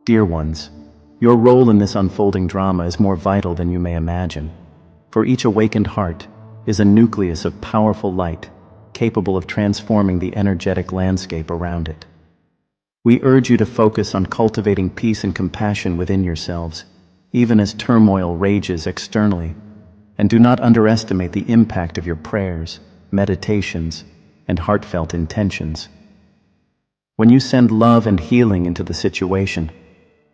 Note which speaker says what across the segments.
Speaker 1: Dear ones, your role in this unfolding drama is more vital than you may imagine, for each awakened heart is a nucleus of powerful light, capable of transforming the energetic landscape around it. We urge you to focus on cultivating peace and compassion within yourselves, even as turmoil rages externally, and do not underestimate the impact of your prayers, meditations, and heartfelt intentions. When you send love and healing into the situation,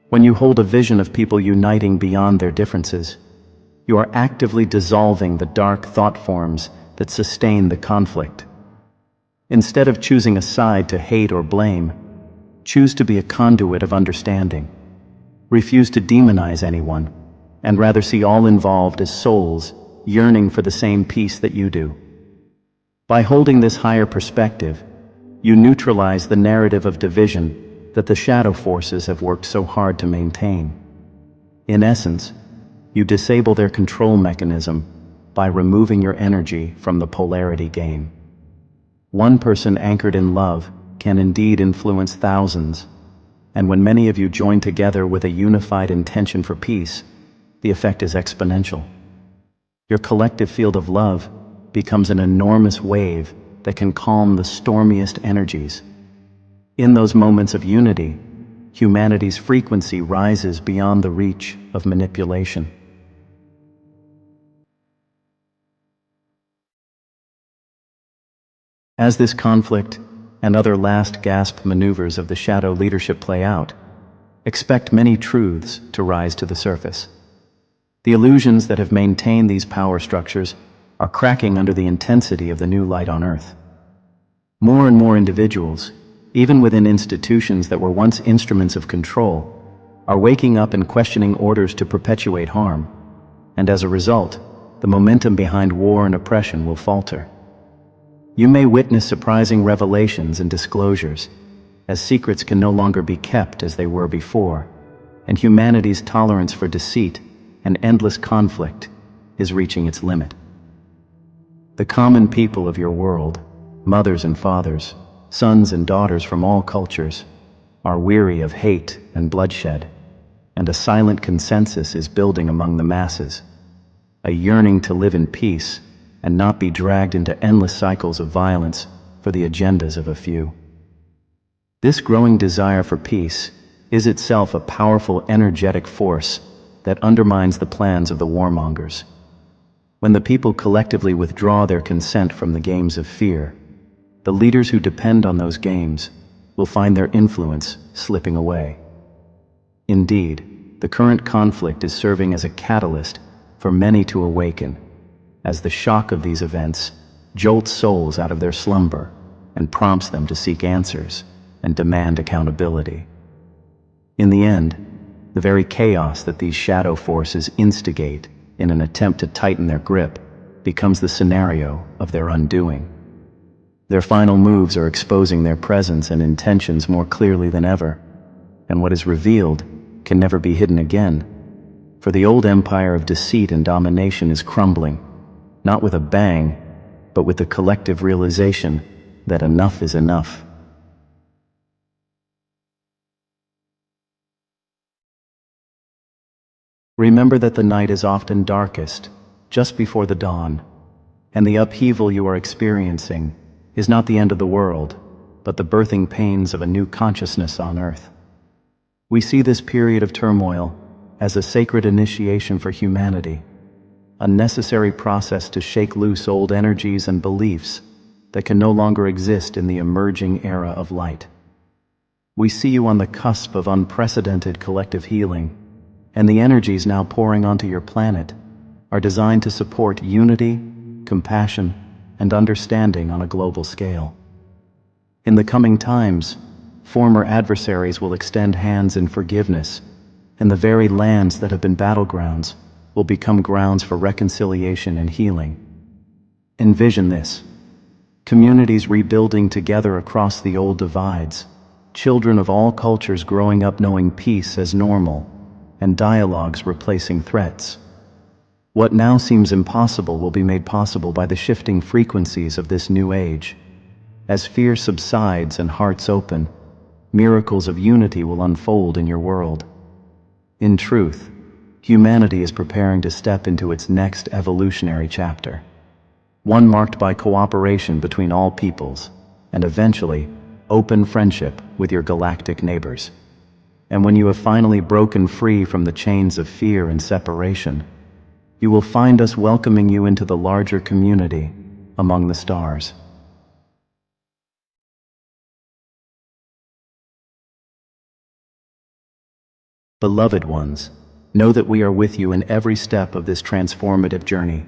Speaker 1: when you hold a vision of people uniting beyond their differences, you are actively dissolving the dark thought forms that sustain the conflict. Instead of choosing a side to hate or blame, choose to be a conduit of understanding. Refuse to demonize anyone, and rather see all involved as souls yearning for the same peace that you do. By holding this higher perspective, you neutralize the narrative of division that the shadow forces have worked so hard to maintain. In essence, you disable their control mechanism by removing your energy from the polarity game. One person anchored in love can indeed influence thousands, and when many of you join together with a unified intention for peace, the effect is exponential. Your collective field of love becomes an enormous wave that can calm the stormiest energies. In those moments of unity, humanity's frequency rises beyond the reach of manipulation. As this conflict and other last-gasp maneuvers of the shadow leadership play out, expect many truths to rise to the surface. The illusions that have maintained these power structures are cracking under the intensity of the new light on Earth. More and more individuals, even within institutions that were once instruments of control, are waking up and questioning orders to perpetuate harm, and as a result, the momentum behind war and oppression will falter. You may witness surprising revelations and disclosures, as secrets can no longer be kept as they were before, and humanity's tolerance for deceit and endless conflict is reaching its limit. The common people of your world, mothers and fathers, sons and daughters from all cultures, are weary of hate and bloodshed, and a silent consensus is building among the masses, a yearning to live in peace and not be dragged into endless cycles of violence for the agendas of a few. This growing desire for peace is itself a powerful energetic force that undermines the plans of the warmongers. When the people collectively withdraw their consent from the games of fear, the leaders who depend on those games will find their influence slipping away. Indeed, the current conflict is serving as a catalyst for many to awaken, as the shock of these events jolts souls out of their slumber and prompts them to seek answers and demand accountability. In the end, the very chaos that these shadow forces instigate in an attempt to tighten their grip becomes the scenario of their undoing. Their final moves are exposing their presence and intentions more clearly than ever, and what is revealed can never be hidden again, for the old empire of deceit and domination is crumbling, not with a bang, but with the collective realization that enough is enough. Remember that the night is often darkest just before the dawn, and the upheaval you are experiencing is not the end of the world, but the birthing pains of a new consciousness on Earth. We see this period of turmoil as a sacred initiation for humanity, a necessary process to shake loose old energies and beliefs that can no longer exist in the emerging era of light. We see you on the cusp of unprecedented collective healing, and the energies now pouring onto your planet are designed to support unity, compassion, and understanding on a global scale. In the coming times, former adversaries will extend hands in forgiveness, and the very lands that have been battlegrounds will become grounds for reconciliation and healing. Envision this: communities rebuilding together across the old divides, children of all cultures growing up knowing peace as normal, and dialogues replacing threats. What now seems impossible will be made possible by the shifting frequencies of this new age. As fear subsides and hearts open, miracles of unity will unfold in your world. In truth, humanity is preparing to step into its next evolutionary chapter, one marked by cooperation between all peoples, and eventually, open friendship with your galactic neighbors. And when you have finally broken free from the chains of fear and separation, you will find us welcoming you into the larger community among the stars. Beloved ones, know that we are with you in every step of this transformative journey,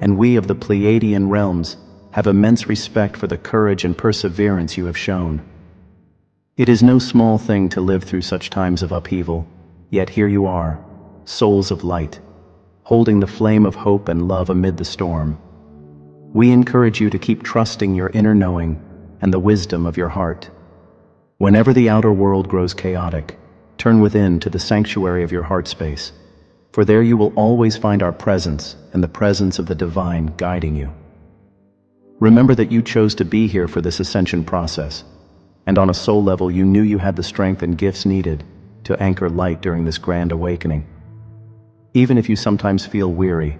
Speaker 1: and we of the Pleiadian realms have immense respect for the courage and perseverance you have shown. It is no small thing to live through such times of upheaval, yet here you are, souls of light, holding the flame of hope and love amid the storm. We encourage you to keep trusting your inner knowing and the wisdom of your heart. Whenever the outer world grows chaotic, turn within to the sanctuary of your heart space, for there you will always find our presence and the presence of the divine guiding you. Remember that you chose to be here for this ascension process, and on a soul level you knew you had the strength and gifts needed to anchor light during this grand awakening. Even if you sometimes feel weary,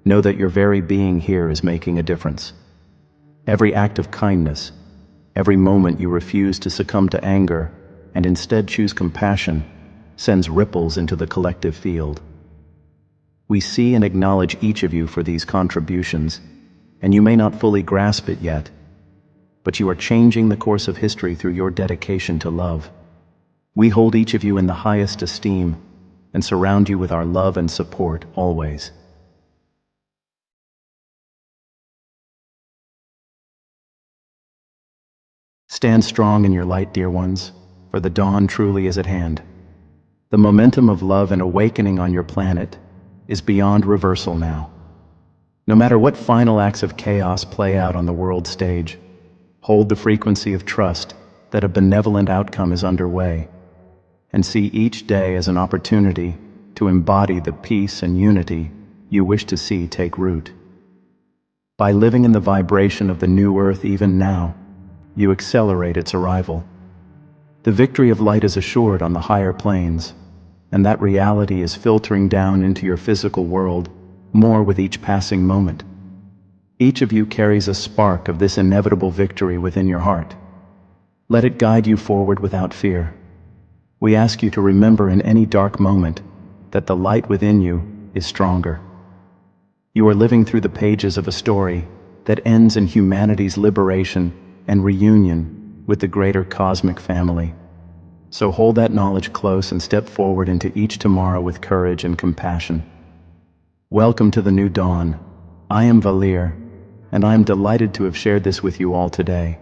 Speaker 1: know that your very being here is making a difference. Every act of kindness, every moment you refuse to succumb to anger and instead choose compassion, sends ripples into the collective field. We see and acknowledge each of you for these contributions, and you may not fully grasp it yet, but you are changing the course of history through your dedication to love. We hold each of you in the highest esteem and surround you with our love and support always. Stand strong in your light, dear ones, for the dawn truly is at hand. The momentum of love and awakening on your planet is beyond reversal now. No matter what final acts of chaos play out on the world stage, hold the frequency of trust that a benevolent outcome is underway, and see each day as an opportunity to embody the peace and unity you wish to see take root. By living in the vibration of the new earth even now, you accelerate its arrival. The victory of light is assured on the higher planes, and that reality is filtering down into your physical world more with each passing moment. Each of you carries a spark of this inevitable victory within your heart. Let it guide you forward without fear. We ask you to remember in any dark moment that the light within you is stronger. You are living through the pages of a story that ends in humanity's liberation and reunion with the greater cosmic family. So hold that knowledge close and step forward into each tomorrow with courage and compassion. Welcome to the new dawn. I am Wallir, and I am delighted to have shared this with you all today.